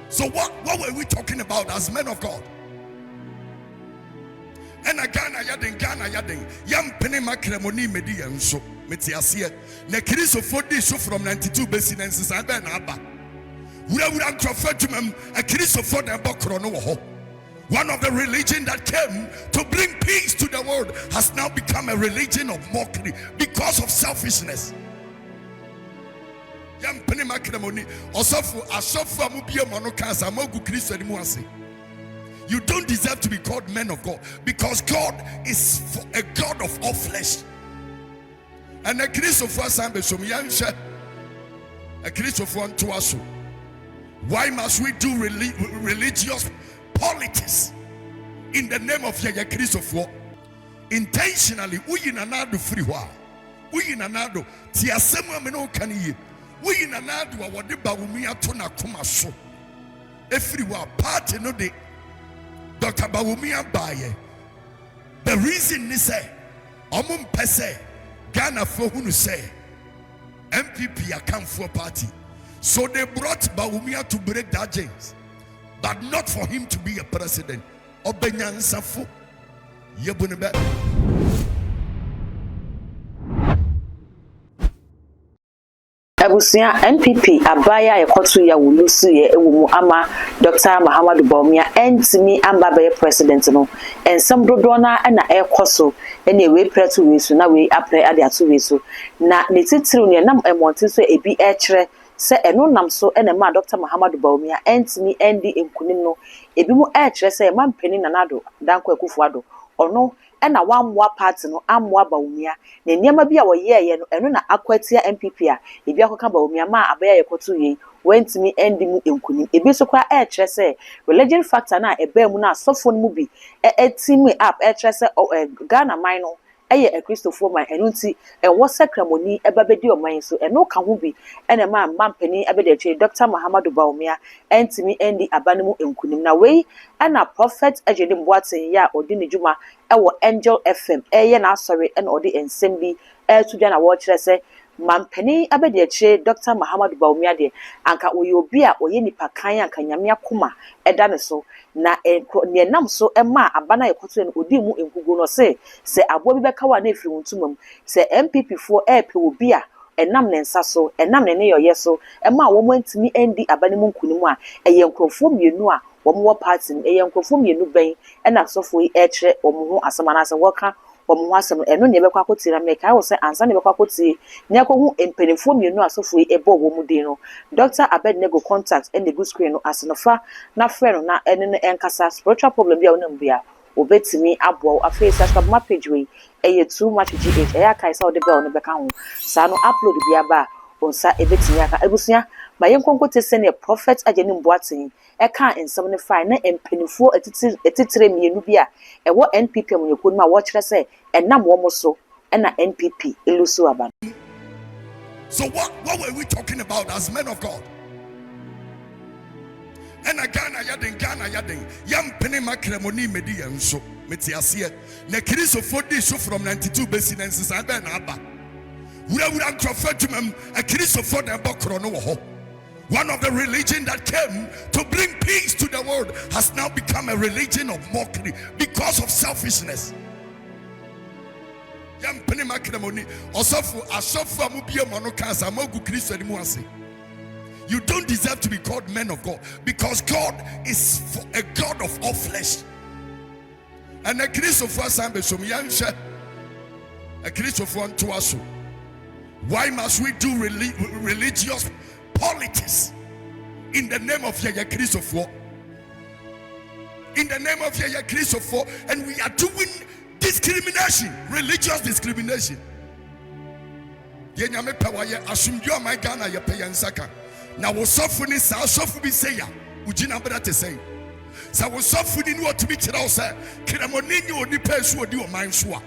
So what were we talking about as men of God? And Ghana yading yam penny makremoni medi enso metiasie na kristo fodi so from 92 basin and since ben aba wura crofetumem a kristo for the bokro no ho. One of the religion that came to bring peace to the world has now become a religion of mockery because of selfishness. Yam penny makremoni osofu asofu amubie monokansa mogu kristo ni muase. You don't deserve to be called men of God because God is a God of all flesh. And a Christopher Sambesum Yansha, a Christopher Tuasu. Why must we do religious politics in the name of Yaya Christopher? Intentionally, we in another free war. We in another Tiasema Meno Kani. We in another what the Bawumia Tona Kumaso. Everywhere party no day. Dr. Bawumia Baye. The reason is say, Omum Pese, Ghana for who say, NPP account for party. So they brought Bawumia to break that chains, but not for him to be a president. Obenyan Safu, Yebunebe. Abusia NPP abaya yekotu ya wulusu ye ewumu ama Dr. Muhammadu Bawumia entimi amba be president no ensam dodo na na ekoso ene we pretu we so na we apre ade atu we so na ne titiri ne nam emonti so ebi e kire se eno nam so ene ma Dr. Muhammadu Bawumia entimi endi enkunim no ebi mu e kire se ma mpeni nanado danko ekufuado ono ena wamwa party no amwa Bawumia na niema bia wo ye no eno na akwatia NPP a ebi akoka Bawumia ma abaya yekotu ye wentimi endi mu enkunim ebi so kwa e kire se religion factor na ebe mu na sofo no mu bi team up e kire se Ghana man no eye a Christopher man enu nti enwo sakramoni eba bedi oman so eno ka ho bi ene ma mampani abede che Dr. Muhammadu Bawumia entimi endi abanemu enkunim na wei ana prophet agene mboaten ya odi ne djuma ewo Angel FM eye na asori ene odi ensem bi tudwa na wo kire se mampani abede che Dr. Muhammadu Bawumia de anka oye obi a oye nipa kan anka nyame akoma eda ne so na ne nam so ema abana yekoto en odi mu enkugo no se abo bi beka wa na efiri wontumam se MPP fo epe obi a enam ne nsa so enam ne yoye so ema wo mantimi endi abane mu nkunimu a eye nkrofo mienu a wo mo party eye nkrofo mienu ben ena sofo yi ekire wo mo ho asama se woka wo mo ho asama eno ne bekwa kotira me kai wo se ansa ne bekwa koti ne akohu empenefo mienu asofo yi ebo wo mu din no Dr. Abednego contact and the good screen no asenofa na friend na ene ne enkasa spiritual problem bia wonam bia obetimi abo afi subscribe my page we eye too much gh eya kai sa ode bell no beka ho sa no upload bia ba onsa ebetimi aka ebusia ma yenkonkote sene prophet agene mboaten eka ensam ne fine na empenifo etitire mienu bia ewo NPP amunyeko ma wo kire se enam wo mo so na NPP elusu aban. So what were we talking about as men of God? And Ghana yading yam penny makremoni medi enso metiasie na kristo fodi so from 92 basin and since ben aba wura crofetumem a kristo for the bokro no ho. One of the religion that came to bring peace to the world has now become a religion of mockery because of selfishness. Yam penny makremoni osofu asofu amubie monokansa mogu kristo ni muase. You don't deserve to be called men of God because God is a God of all flesh. And a Christopher Sambesum Yansha, a Christopher Tuasu. Why must we do religious politics in the name of Yaya Christopher? In the name of Yaya Christopher, and we are doing discrimination, religious discrimination. Yenyame pawaye asumdyo my Ghana ye peyansaka. Na wo sofu ni sa sofu bi say ya ugina bra te say sa wo sofu ni no to bi kira wo say kremoni ni onipa esu odi o man so a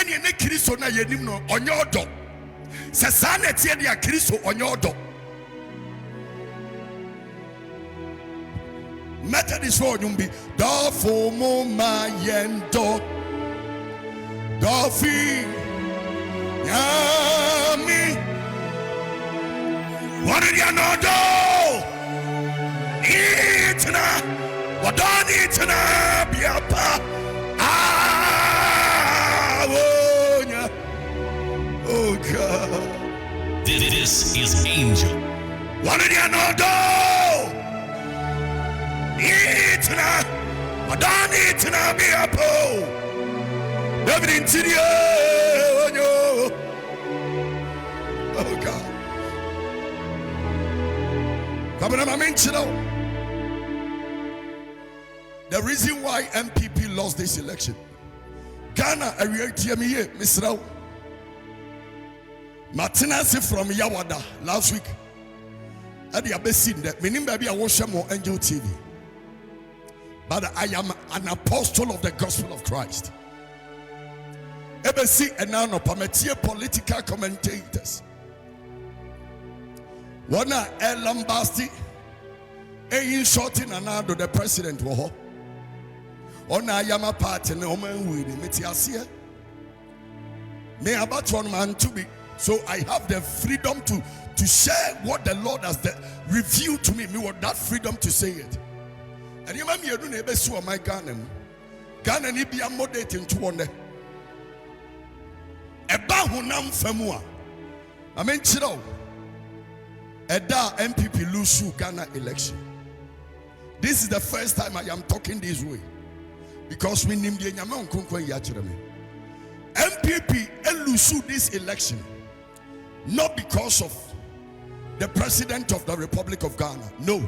ene ne kristo na yenim no onye odo sa sa na tie dia kristo onye odo Methodist for nyumbi do fo mo ma yendo do fi yami. What did you know do? tena. Wadani tena biapa. Ah, oh God. This is Angel. What did you know? Itna. Wadani tena biapo. David interior. Oh God. The reason why NPP lost this election, Ghana, Misrao Martinez from Yawada last week. At the Abessin, that meaning baby I watch more Angel TV. But I am an apostle of the gospel of Christ. Ebesi and now no permitia political commentators. Wana Lambasti, in shorting another the president woho. Ona Yama party no man with Metiasia. May about one man to be. So I have the freedom to share what the Lord has revealed to me. Me want that freedom to say it. And you remember you don't ever saw my Ghana. Ghana ni be a moderate into one day. Eba hunam femua. I mean chiro. Eda NPP lose Ghana election. This is the first time I am talking this way. Because we name the Nyame Nkonkwo Yachireme. NPP lose this election. Not because of the president of the Republic of Ghana. No.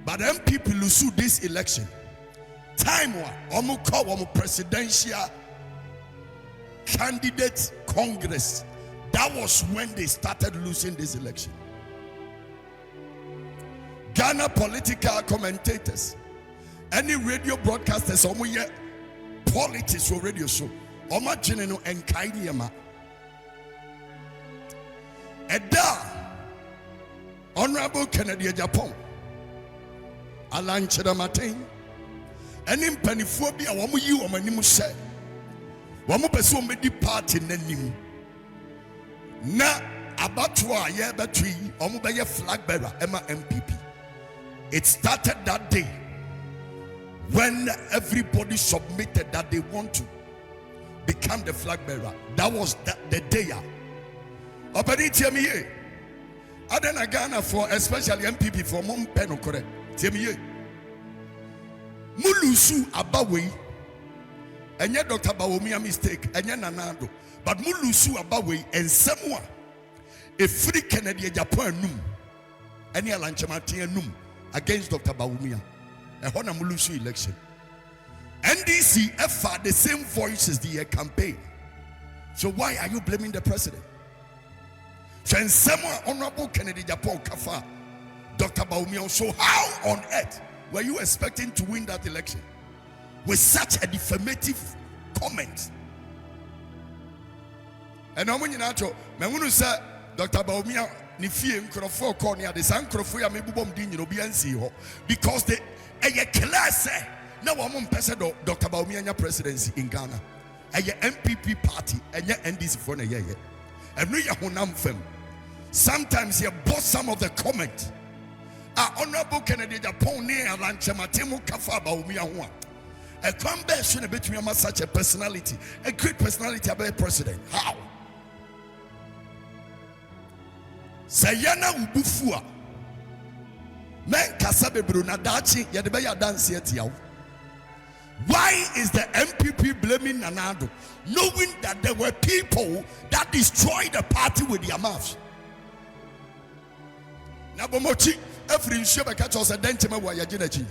But NPP lose this election. Time wa omu call omu presidential candidate congress. That was when they started losing this election. Ghana political commentators, any radio broadcasters, politics or radio show, Oma General and Kainiama. Eda Honorable Kennedy Japan, Alan Chedamatin, and in Peniphobia, Wamu you or Manimu said, Wamu Pesu Medi party Nenim. Na Abatwa Yebatri, Omubaya flag bearer, Emma NPP. It started that day when everybody submitted that they want to become the flag bearer. That was the day. Operate Adena Ghana for especially MPP for Mom Peno correct. Tiemiye. Mulusu Abawe. And yet Dr. Bawumia mistake. And yet Nanado. But Mulusu Abawe and someone a free Canadian Japan num. Any Alanchamatia num. Against Dr. Bawumia, a Honamulusu election. NDC FA the same voice as the campaign. So why are you blaming the president? So someone Honorable Kennedy Japan Kafa, Dr. Bawumia. So how on earth were you expecting to win that election with such a defamative comment? And I'm when you know, say Dr. Bawumia. Ni fie nkrofo kɔ ne ade san nkrofo ya mebubom din nyino bi ansi ho because they eye class na wo mo mpese Dr. Bawumia nya presidency in Ghana eye NPP party enye NDC for na yeye enu ye honam fam. Sometimes you bought some of the comment Honorable Kennedy Japan ne alanchematemu kafa Bawumia ho a kwan be so na betumi ama such a personality, a great personality about president. How? Sayana ubufua men kasabe bruna dachi yadebeya dance yetiaw. Why is the NPP blaming Nanado, knowing that there were people that destroyed the party with their mouths? Nabomochi every shebe catch us a dentime wa yaginachi.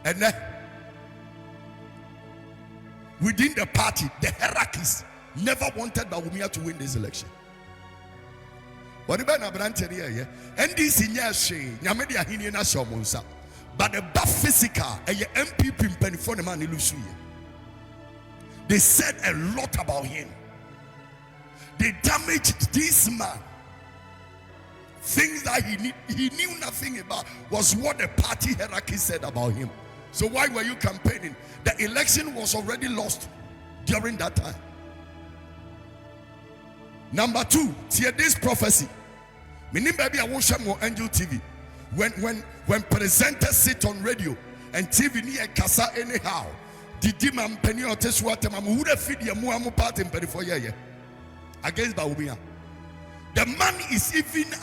And then within the party, the hierarchies never wanted Bawumia to win this election. What about Nabrante here? NDC nyashe nyamedi ahini na shomunsa. But the bad physical MPP penifone man ilusu. They said a lot about him. They damaged this man. Things that he knew nothing about was what the party hierarchy said about him. So why were you campaigning? The election was already lost during that time. Number two, hear this prophecy. Meaning baby I won't share more Angel TV. When presenters sit on radio and TV near Kasa anyhow, Didi man penny or Teswata Mamu would have feed your Muamu part in Perifor against Bawumia. The man is even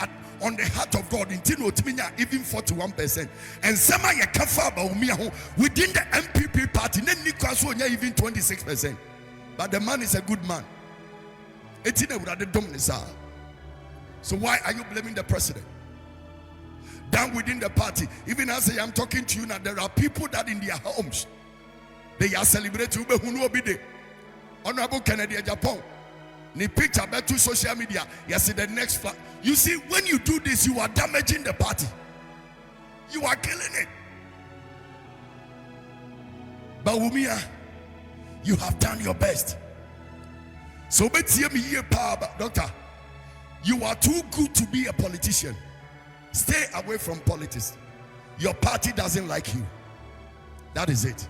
on the heart of God in Tino Timinya, even 41%. And some are Kafa Bawumia within the NPP party, then Nikwasonia even 26%. But the man is a good man. So why are you blaming the president? Down within the party, even as I am talking to you now, there are people that in their homes they are celebrating Honorable Kennedy Japan. Ni picture back to social media. Yes, the next flag. You see, when you do this, you are damaging the party. You are killing it. Bawumia, you have done your best. So doctor, you are too good to be a politician. Stay away from politics. Your party doesn't like you. That is it.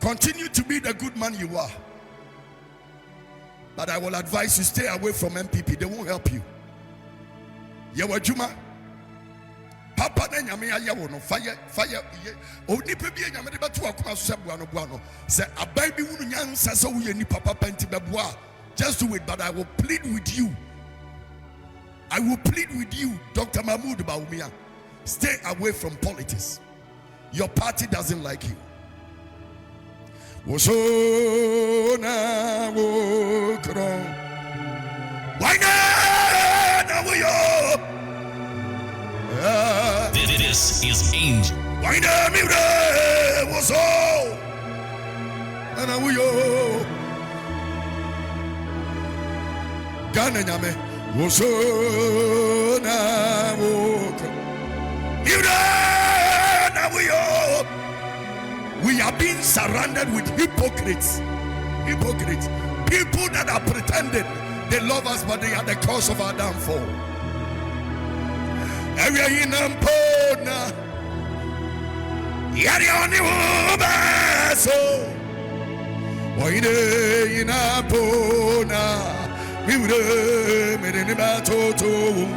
Continue to be the good man you are. But I will advise you, stay away from NPP. They won't help you. Yawajuma. Papa na nyame ayawo no fire oni pe bi nyame de beto akoma so buano say abai bi wunu nyansa so wo ni papa panti beboa. Just do it. But I will plead with you. I will plead with you, Dr. Mahmoud Bawumia. Stay away from politics. Your party doesn't like you. Wosona wokron. Why not? This is Angel. Why not? Woso. Ana wuyo. Gana nyame. Wosona wokron. We are being surrounded with hypocrites. People that are pretending they love us, but they are the cause of our downfall.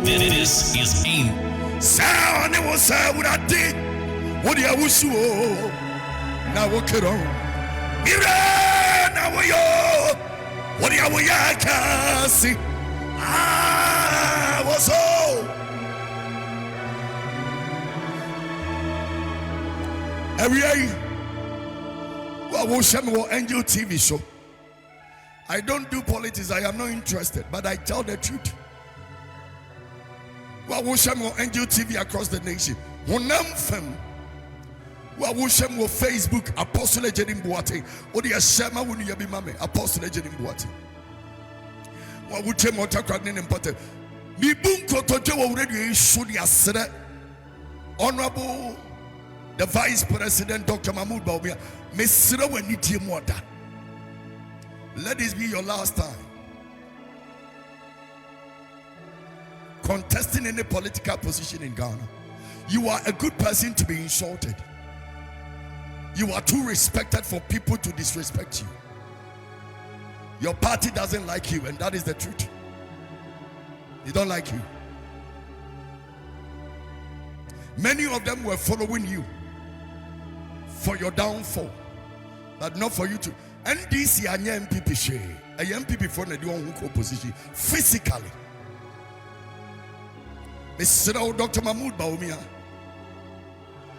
This is Angel. Sound it was what I did. What do you wish you? Now walk it on. Now we are. What do you can see? Ah, was all. Every day, well, we'll show me what Angel TV show. I don't do politics. I am not interested, but I tell the truth. Well, we'll show me what Angel TV across the nation. Well, we'll show me Facebook Apostle Ejedim Boate. Or the Shema when you be mame Apostle Ejedim Boate. Well, we'll tell me what I'm important. Me bunko tojo already should ya Honorable the Vice President Dr. Mahmoud Bawumia. Mesra we need you more. Let this be your last time contesting any political position in Ghana. You are a good person to be insulted. You are too respected for people to disrespect you. Your party doesn't like you, and that is the truth. They don't like you. Many of them were following you for your downfall, but not for you to. And this is an NPP share. A NPP for the opposition physically. Mr. Dr. Mahmoud Bawumia,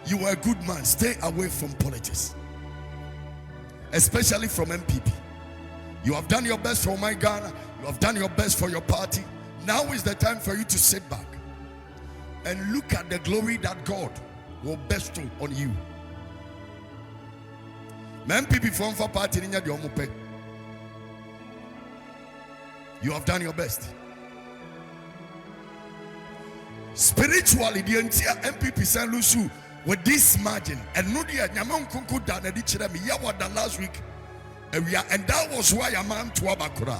you are a good man. Stay away from politics, especially from NPP. You have done your best for my Ghana. You have done your best for your party. Now is the time for you to sit back and look at the glory that God will bestow on you. NPP form for party in your omupe. You have done your best. Spiritually, the entire NPP Saint Lucia with this margin and no dia nyama nkunku da na di kire me ya wada last week and that was why a man to abakura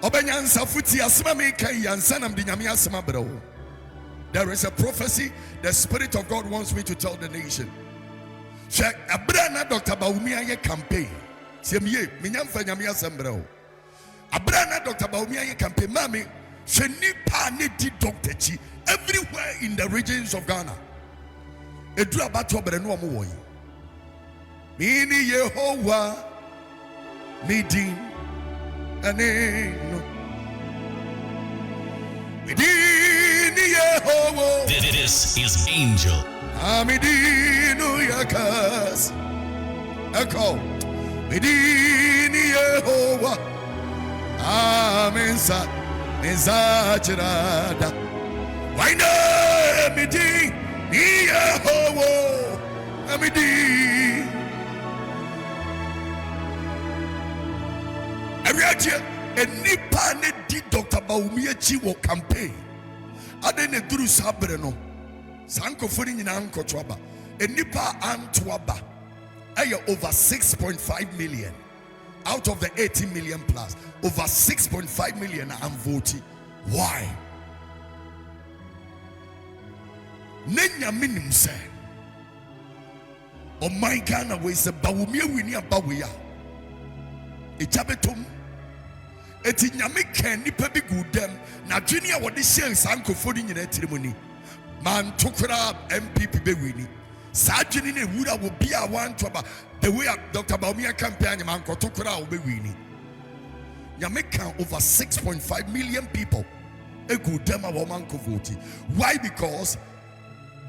obenyansa futi asema me kai yansa nam di nyame asema brewo. There is a prophecy the Spirit of God wants me to tell the nation. Check abrana Dr. Bawumia ye campaign semye me nyamfa nyame asema brewo abrana Dr. Bawumia ye campaign mami nipa ne di doctor chi everywhere in the regions of Ghana. Edu abato bere no omo wo yi. Mini Yehovah midin aneno. Midin Yehovah. This is Angel. Amidinu yakas. Echo. Midin Yehovah. Amensa. Mensagerada. Why not midin Yehovah? Amidin. A nipa ne di Dr. Bawumia chiwo campaign. Ade ne duru sabre no. Sanko fori nyina nkotwaba. A nipa antwaba. Aya over 6.5 million out of the 18 million plus. Over 6.5 million am voting. Why? Nenya minim say. Oh my Ghana we say Bawumia wini abawe ya. Ejabetom eti nyame kan nipa bi gudem na dwene a wode hye sankofo ni nyina tirimoni man tokra NPP be wini sa dwene ne wura wo bia wan toba the way Dr. Bawumia campaign man ko tokra wo be wini nyame kan over 6.5 million people e gudem a wo man ko vote. Why? Because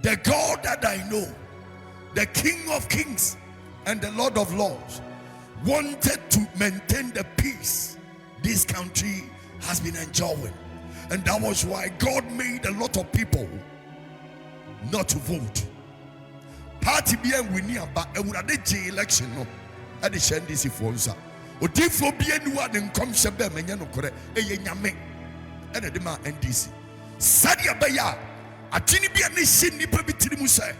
the God that I know, the King of Kings and the Lord of Lords, wanted to maintain the peace this country has been enjoying, and that was why God made a lot of people not to vote. Party bien winning about a election no at the Shendisi Fonsa. Or diffo bien one and come Shabem and Yanokore, a Yame, and a dema NDC. Sadia Baya, a tiny bien nation nipa bitirimusa,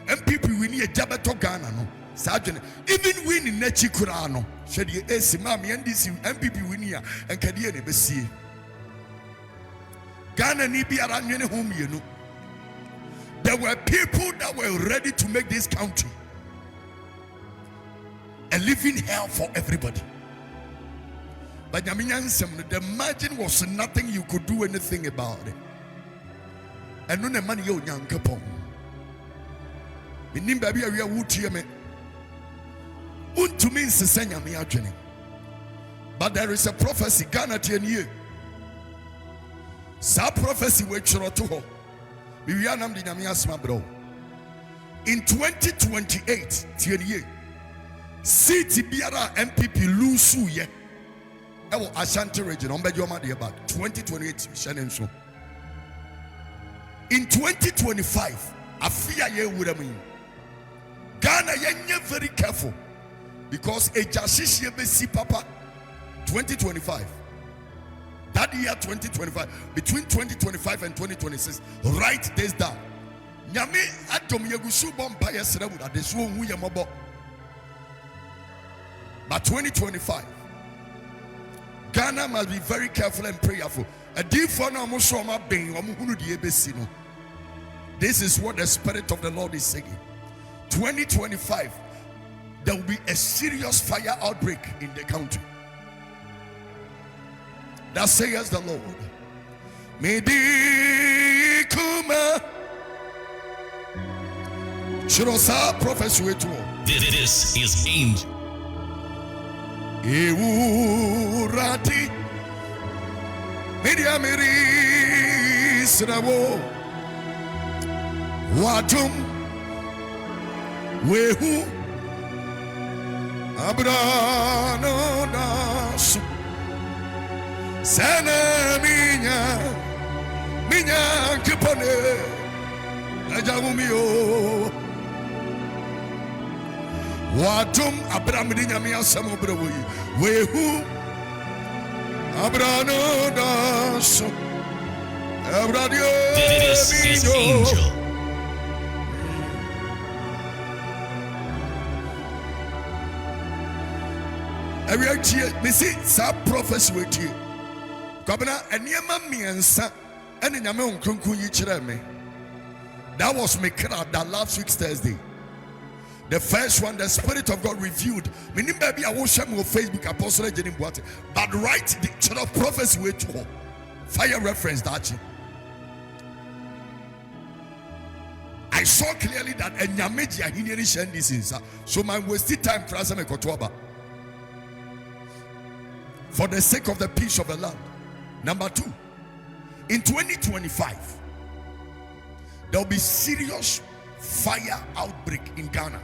and people winning a Jabato Ghana no. Sergeant, even winning Nechi Kurano, said ye Mami NDC MPP winia and Kadian Bessie. Ghana Nibi Aranyene home, you know. There were people that were ready to make this country a living hell for everybody. But the margin was nothing you could do anything about it. And no money yo young capon. Minim baby area would hear me. But there is a prophecy Ghana TNU. Sa prophecy we chroto. Bro. In 2028, TNU, City Biara MPP lose ye. Ewo Ashanti region on Bejoma de about 2028 Shannon so. In 2025, Afia ye would mean Ghana ye very careful. Because a Jashish Yebesi Papa 2025, that year 2025, between 2025 and 2026, write this down. Nyame Atom Yagusu Bompire Serebu at the Swung Yamobo. But 2025, Ghana must be very careful and prayerful. A deep for no Musoma being Omuhunu di Ebesino. This is what the Spirit of the Lord is saying. 2025. There will be a serious fire outbreak in the country. That says the Lord. Medikuma. Shirosa prophecy to all. This is Angel. Eurati. Media Miri Sravo. Watum. Wehu. Abrano das Sana minha kipane Ajamumio Watum Abramidinya mia samobrewi Wehu Abrano das Abradio This is Angel. Me see some prophecy with you. Governor and Yama miensa and in Yaman Kunku Yichireme. That was me that last week's Thursday. The first one, the Spirit of God revealed. Meaning, baby, I will share my Facebook apostle. But write the channel prophecy with you. Fire reference that. I saw clearly that a nyameji ahinieri shen this is so my wasted time for us for the sake of the peace of the land. Number 2, in 2025 there will be serious fire outbreak in Ghana,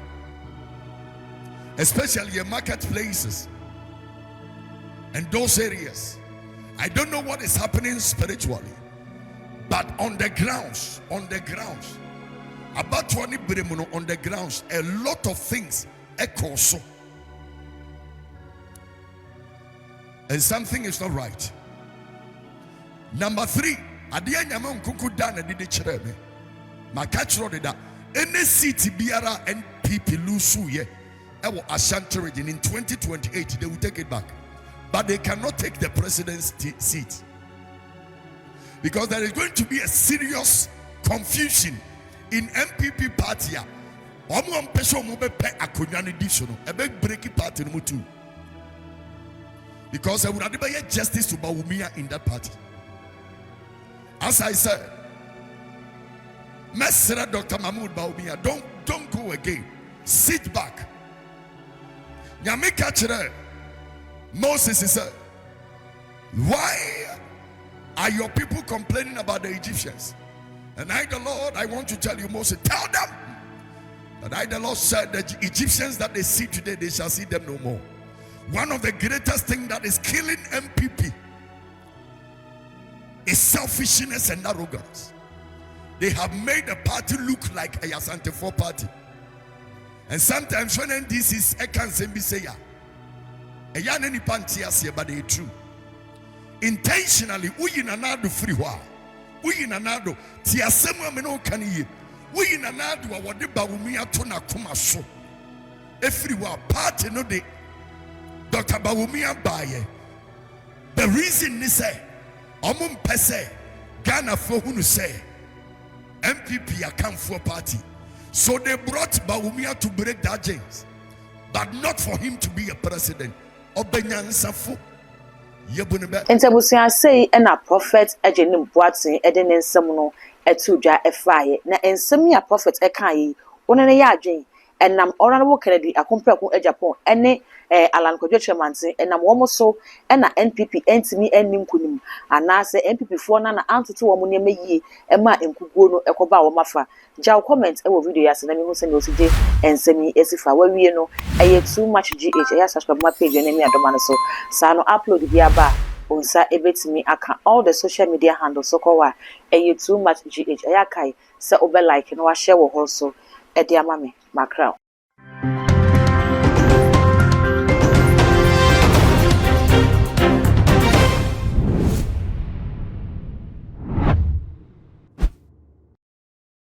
especially in marketplaces and those areas. I don't know what is happening spiritually, but on the grounds, about 20 bremuno on the grounds, a lot of things echo so, and something is not right. Number 3, adia nyama nkuku dana didi chireme. My catch road that any city biara NPP lusu ye ewo Ashanti region in 2028 they will take it back, but they cannot take the president's seat because there is going to be a serious confusion in NPP party. Omo mpese omo be pe akonya ne di so no e be break party no too, because I would have justice to Bawumia in that party. As I said, Mesra Dr. Mahmoud Bawumia, don't go again. Sit back. Nyame kachere Moses said, why are your people complaining about the Egyptians? And I, the Lord, I want to tell you, Moses, tell them that I, the Lord, said that the Egyptians that they see today, they shall see them no more. One of the greatest things that is killing MPP is selfishness and arrogance. They have made the party look like a Asante 4 party. And sometimes when this is a cancer, be say, a young any pantias, but they true. Intentionally, we in another free war. We in another Tiasema Meno Kani. We in another what the Bawumia Tona Kuma so. Everywhere party no de Dr. Bawumia Baye. The reason they say, Omum Pese, Ghana for who say, MPP a come for party. So they brought Bawumia to break that chains, but not for him to be a president. Obenyan Safu. Entabusia say and a prophet ejenim boatin eden ensem no etu dwa efaye na ensem ya prophet ekan yi wonene ya adwen enam honorable Kennedy akomprakun ejapon ene Alan Kodwo Chairmantin enam womo so na NPP entimi enim kunim anase NPP fo na antoto womo ne mayie ema enkuguo no ekoba wo mafa jaw comment e wo video ya se na mi hu se ne osije ensemi esifa wawie no eye too much gh ya subscribe my page na mi adoma no so sa no upload bi aba onsa ebetimi aka all the social media handles so kwa eye too much gh ya kai se obe like no wa share wo ho so e dia mame makra